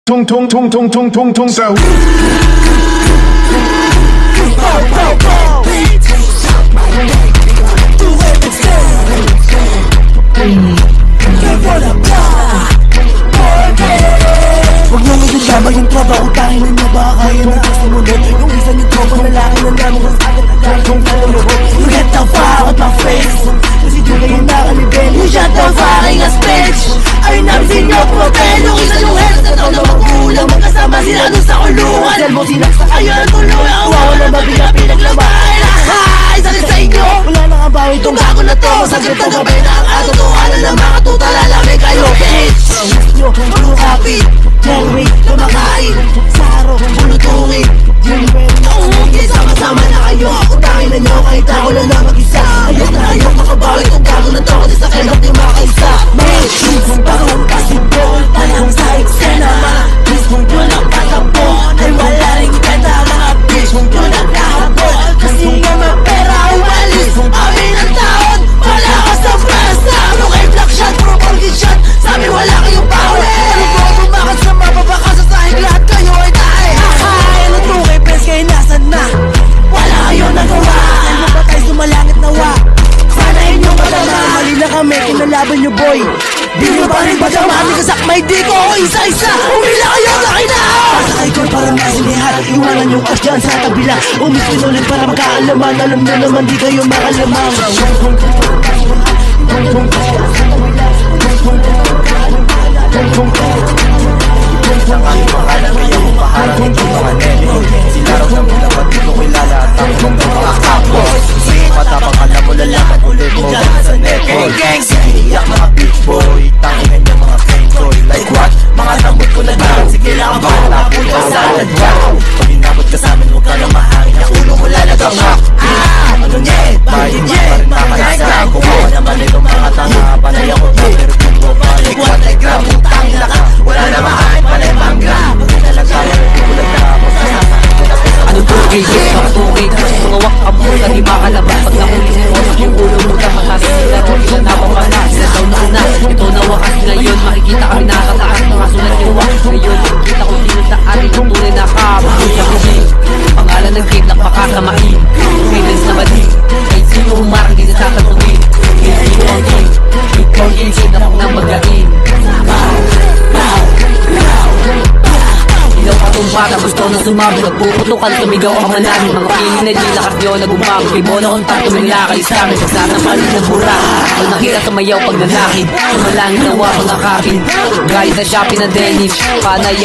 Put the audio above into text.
tung tung tung tung tung tung tung sa. Huwag niyong isasama yung tropa, utangin ninyo ba kaya na sumunod? Yung isa niyong tropa lalaki na namin ang atin agad kung kalulubog. You get the fuck out my face, kasi di kayo nakalibin. You shut the fucking ass bitch. Ayun namin sa inyo propel. Yung isa niyong head na taon na magulang, magkasama sila dun sa kulungan. Sel mo sinaksak kayo ng tulungan. Kawawa na mabigat pinaglabahan. Ay, isa rin sa inyo, wala nang abawi itong gago na to. Masagip na gabay na ang atotohanan ng mga tuta. Lalami kayo bitch. Nyo, puro happy Jerry, kumakain Saro, bulutungin Jilbert, naumugin sama-sama na kayo. Utangin na nyo, kahit ako lang na mag-isa. Ayos na ayos, makabawi itong gago na to. Kasi sa kilot yung makaisa. Mga shoes, parang basketball. Parang sa eksena, mga bitch kung yun ang patapon. Ay wala rin ganda, mga bitch kung yun ang nakapon. Kasi nga mapera, umalis amin ang taon. Wala ka sa pasta. Ano kay black shot, pro ball shot. Sabi wala kayong power. Bumakas na mapapaka sa sahig. Lahat kayo ay tayo. Ano to kay Pres, kayo nasan na? Wala kayong nagawa. Saan mo ba tayo sumalangit nawa? Sana inyong madama. Mali na kami, kinalaban nyo boy. Di nyo pa rin madama. Di kasakmay di ko, isa-isa. Umila kayo, laki na. Pasakay ko para masilihan. Iwanan yung kas dyan sa tabila. Umispin ulit para magkaalaman. Alam nyo naman di kayo makalamang. Ang aming pangalan ay ang maharang hindi mga nene. Sila raw ng bilang at di ko kilala at ang mong mga kapos. Matapang alam mo lalaman ulit mo sa netball. Iiyak mga big boy, tangin niya mga playboy. Like what? Mga tambot ko na lang. Sige lang ang pagkatapon ka sa ladya. Pag inabot ka sa amin, huwag ka na mahangin. Ang ulo mo lalagang ha. Ano nye? Bakit pa rin makaisa? Kumuha naman itong mga tanga. Panay ako na pero kung mo pa. Like what? Like grab, utangin lang ka. Wala na mahain, panay panggra. Ano to kay yes, ako to kay Diyos. Mga wakam mo na di makalabas. Pag nahuli mo, yung ulo mo na makasila. Ilan habang wala, sila daw na una. Ito na wakas ngayon, makikita kami nakataas. Mga sulat yung wak ngayon, makikita ko sino sa atin ang tunay na kapag-ibig. Pangalan ng game na pakakamain. Feelings na mali, kahit sino humarang di nasasatuin. Kahit sino ang game, ikaw ang game na nang magain. Ilaw ka tong bata, gusto na sumabot. Nagpuputukan, sumigaw ang manangin. Mga piling na di lakas nyo nagumabot. Kay Bono kong tato, may lakay sa amin. Pagsasampalin ng bura. Pag nakita sumayaw pag nalakid. Sumalangin nawa mga kapin. Galit na Shopee na denim. Panay ang